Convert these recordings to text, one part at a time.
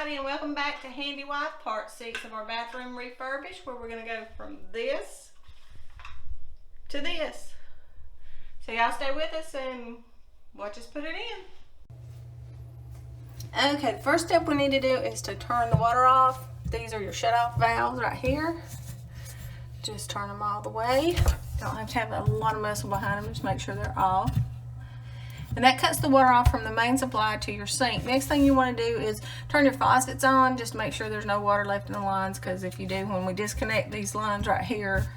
everybody, and welcome back to HandyWife part 6 of our bathroom refurbish, where we're going to go from this to this. So y'all stay with us and watch us put it in. Okay, the first step we need to do is to turn the water off. These are your shut-off valves right here. Just turn them all the way. Don't have to have a lot of muscle behind them, just make sure they're off. And that cuts the water off from the main supply to your sink. Next thing you want to do is turn your faucets on, just to make sure there's no water left in the lines, because if you do, when we disconnect these lines right here,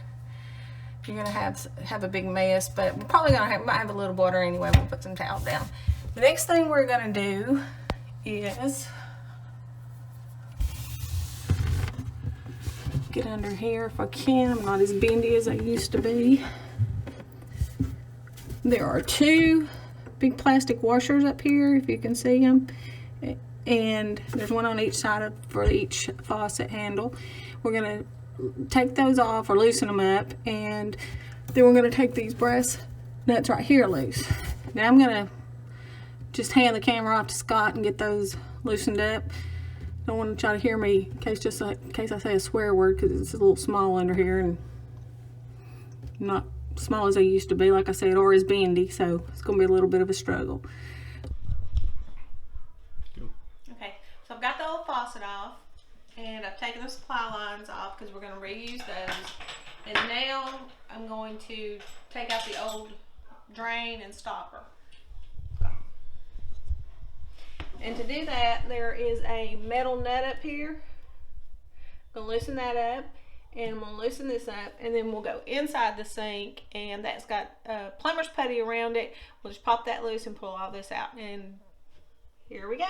you're going to have a big mess. But we're probably going to might have a little water anyway. We'll put some towel down. The next thing we're going to do is get under here if I can. I'm not as bendy as I used to be. There are two big plastic washers up here, if you can see them, and there's one on each side for each faucet handle. We're going to take those off or loosen them up, and then we're going to take these brass nuts right here loose. Now I'm going to just hand the camera off to Scott and get those loosened up. Don't want to try to hear me in case I say a swear word, because it's a little small under here and not small as I used to be, like I said, or as bendy, so it's going to be a little bit of a struggle. Okay, so I've got the old faucet off, and I've taken the supply lines off because we're going to reuse those. And now I'm going to take out the old drain and stopper. And to do that, there is a metal nut up here. I'm going to loosen that up. And I'm going to loosen this up, and then we'll go inside the sink, and that's got plumber's putty around it. We'll just pop that loose and pull all this out, and here we go.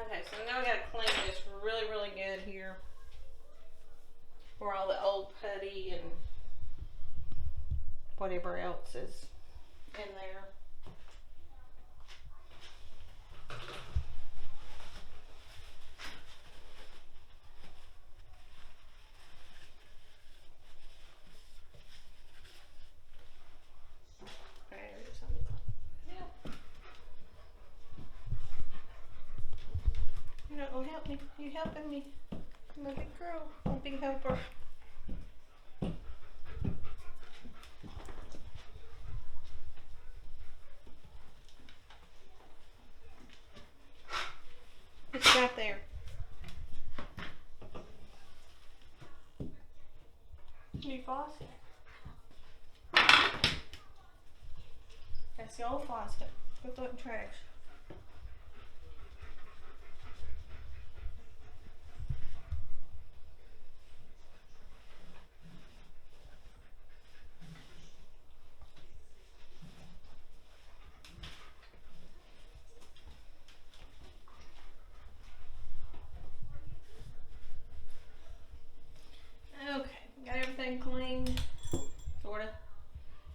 Okay, so now we got to clean this really good here, where all the old putty and whatever else is in there. You're not gonna help me. You helping me? I'm a big girl. I'm a big helper. It's right there. New faucet. That's the old faucet. Go throw it in trash. Okay, got everything clean, sorta.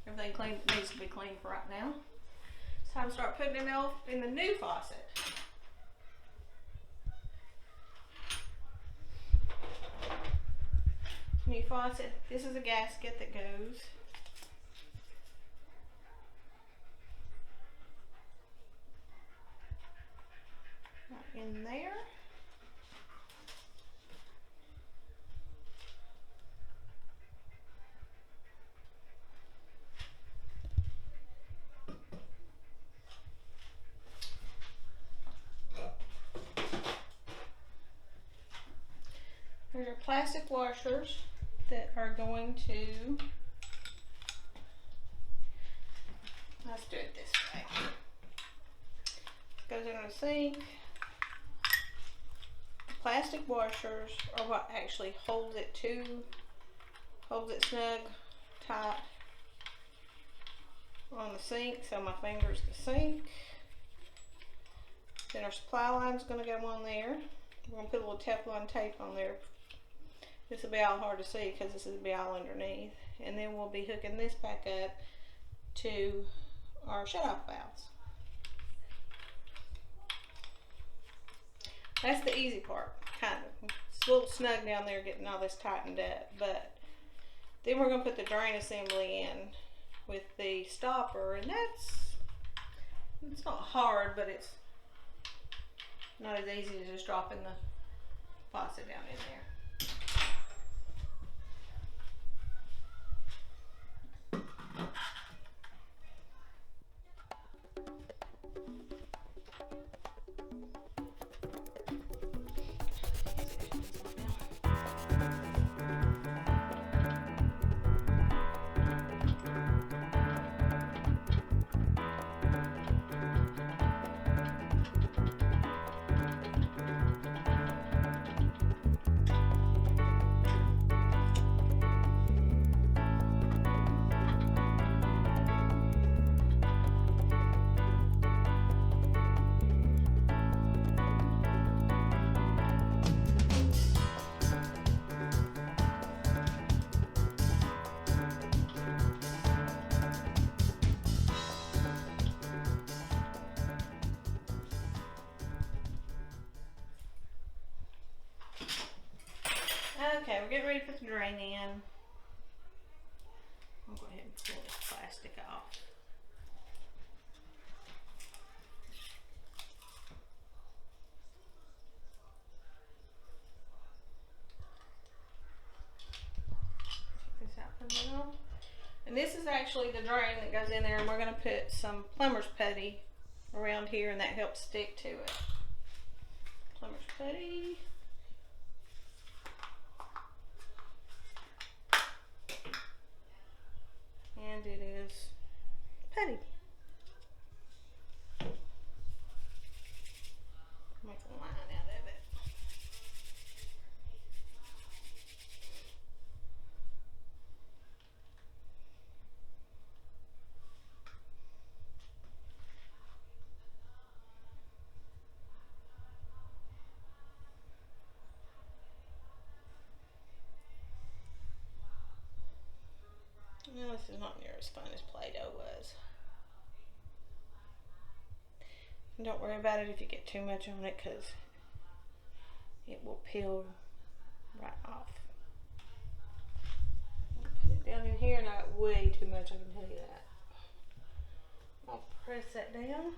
Everything clean that needs to be cleaned for right now. It's time to start putting it in the new faucet. New faucet. This is a gasket that goes right in there. There's your plastic washers that are going to, let's do it this way. Goes in the sink. The plastic washers are what actually holds it snug, tight on the sink, so my finger's the sink. Then our supply line's gonna go on there. We're gonna put a little Teflon tape on there. This will be all hard to see because this will be all underneath. And then we'll be hooking this back up to our shut-off valves. That's the easy part, kind of. It's a little snug down there getting all this tightened up, but then we're gonna put the drain assembly in with the stopper, and it's not hard, but it's not as easy as just dropping the faucet down in there. Okay, we're getting ready to put the drain in. I'll go ahead and pull this plastic off. Take this out for now. And this is actually the drain that goes in there, and we're going to put some plumber's putty around here, and that helps stick to it. Plumber's putty. And it is putty. Make a line out of it. Well, this is not near as fun as Play-Doh was. And don't worry about it if you get too much on it, because it will peel right off. Put it down in here, and I got way too much, I can tell you that. I'll press that down.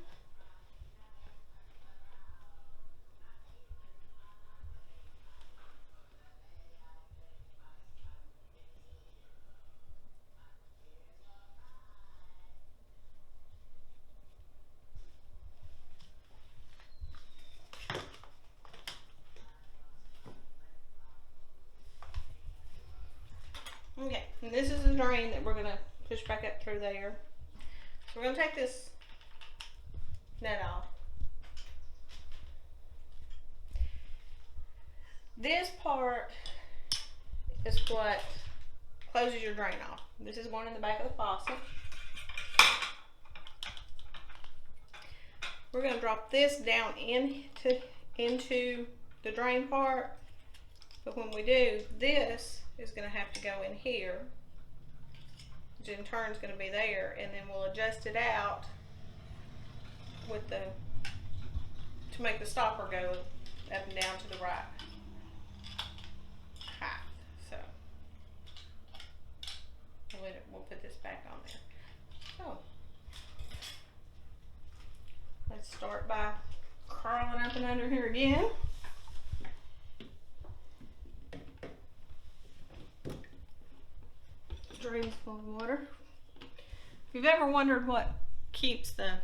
Okay, this is the drain that we're gonna push back up through there. So we're gonna take this nut off. This part is what closes your drain off. This is going in the back of the faucet. We're going to drop this down into the drain part, but when we do, this is going to have to go in here, which in turn is going to be there, and then we'll adjust it out with to make the stopper go up and down to the right height. So we'll put this back on there. So let's start by crawling up and under here again. Drain's full of water. If you've ever wondered what keeps the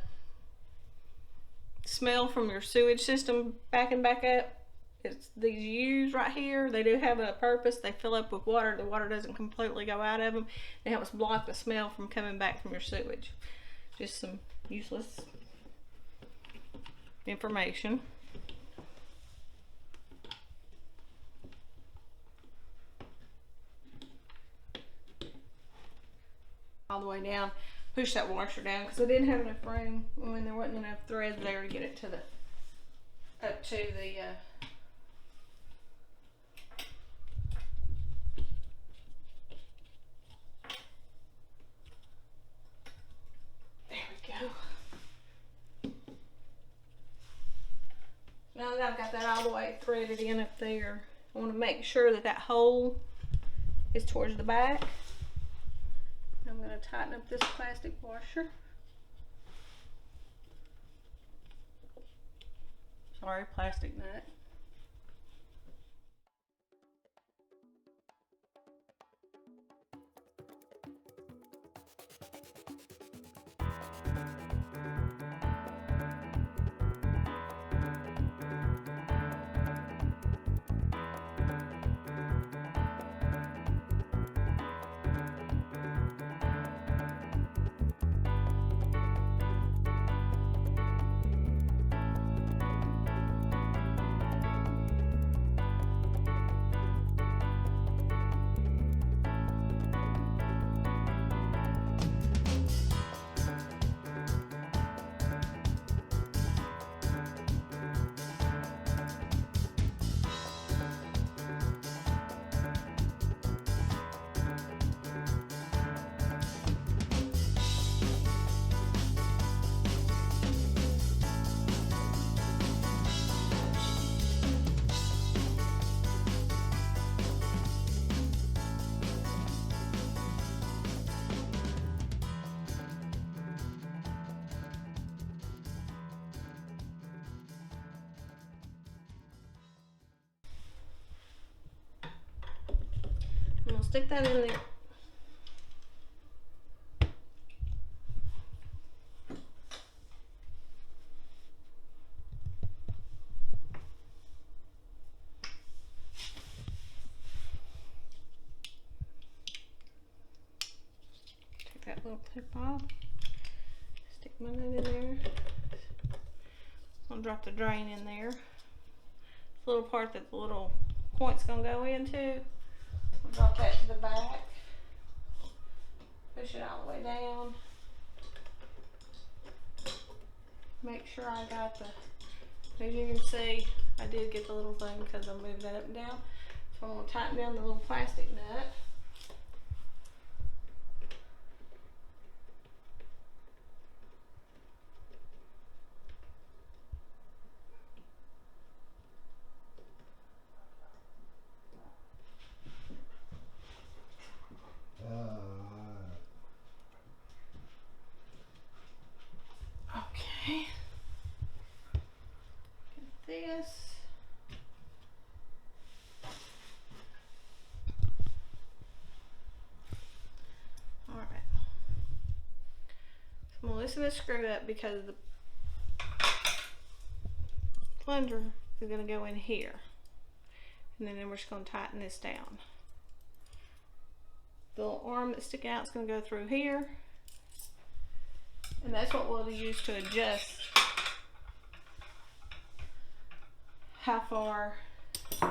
smell from your sewage system backing back up, it's these U's right here. They do have a purpose. They fill up with water. The water doesn't completely go out of them. They help us block the smell from coming back from your sewage. Just some useless information. All the way down. Push that washer down because I didn't have enough room when there wasn't enough thread there to get it to the up to the there we go. Now that I've got that all the way threaded in up there, I want to make sure that that hole is towards the back. I'm going to tighten up this plastic washer. Sorry, plastic nut. I'm going to stick that in there. Take that little clip off. Stick my nut in there. I'll drop the drain in there. This little part that the little point's going to go into. Drop that to the back, push it all the way down, make sure I got the, as you can see, I did get the little thing because I moved that up and down, so I'm going to tighten down the little plastic nut. Okay. Get this. All right. So I'm gonna loosen this screw up because the plunger is gonna go in here, and then we're just gonna tighten this down. the little arm that's sticking out is going to go through here. And that's what we'll use to adjust how far the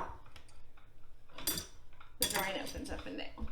drain opens up and down.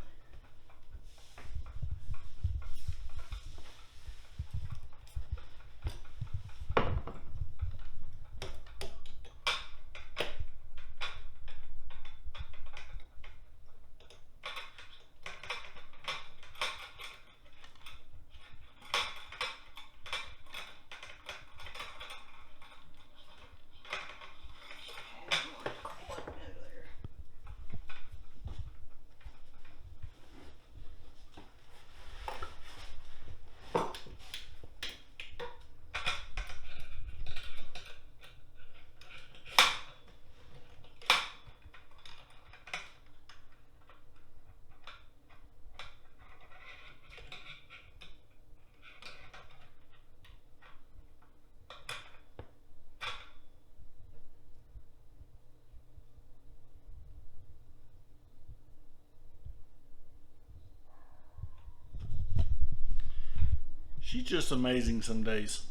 She's just amazing some days.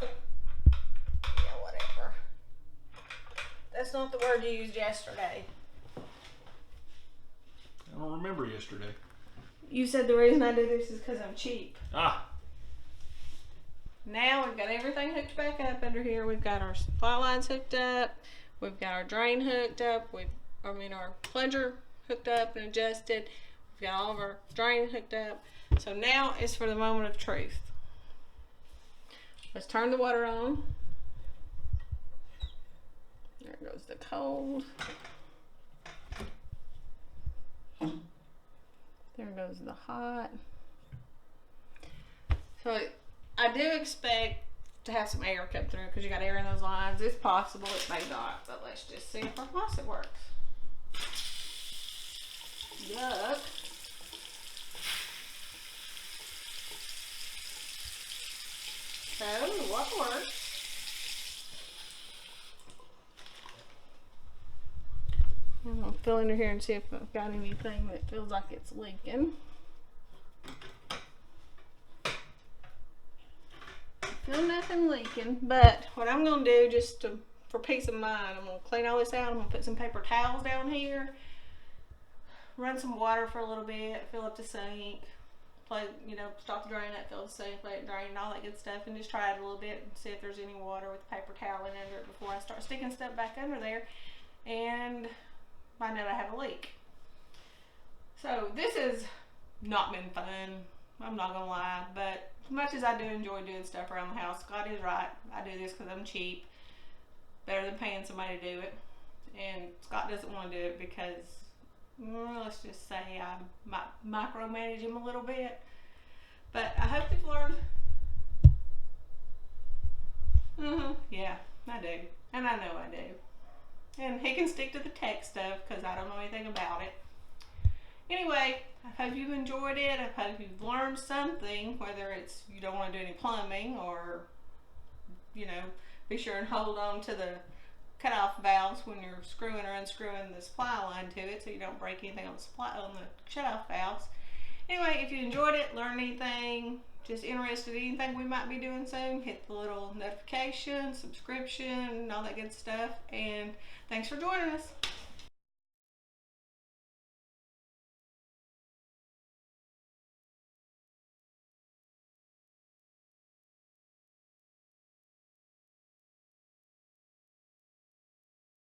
Yeah, whatever. That's not the word you used yesterday. I don't remember yesterday. You said the reason I do this is because I'm cheap. Ah. Now we've got everything hooked back up under here. We've got our supply lines hooked up. We've got our drain hooked up. Our plunger hooked up and adjusted. We've got all of our drain hooked up. So now is for the moment of truth. Let's turn the water on. There goes the cold. There goes the hot. So I do expect to have some air come through because you got air in those lines. It's possible, it may not, but let's just see if our faucet works. Yuck. So what works? I'm gonna fill under here and see if I've got anything that feels like it's leaking. Feel nothing leaking, but what I'm gonna do for peace of mind, I'm gonna clean all this out. I'm gonna put some paper towels down here, run some water for a little bit, fill up the sink, stop the drain up, fill the sink, let it drain, and all that good stuff, and just try it a little bit and see if there's any water with the paper towel in under it before I start sticking stuff back under there and find out I have a leak. So this has not been fun, I'm not gonna lie, but as much as I do enjoy doing stuff around the house, Scott is right. I do this because I'm cheap. Better than paying somebody to do it. And Scott doesn't want to do it because, let's just say I might micromanage him a little bit. But I hope you've learned. Yeah, I do. And I know I do. And he can stick to the tech stuff because I don't know anything about it. Anyway, I hope you've enjoyed it. I hope you've learned something, whether it's you don't want to do any plumbing or, be sure and hold on to the cutoff valves when you're screwing or unscrewing the supply line to it so you don't break anything on the shutoff valves. Anyway, if you enjoyed it, learned anything, just interested in anything we might be doing soon, hit the little notification, subscription, and all that good stuff. And thanks for joining us.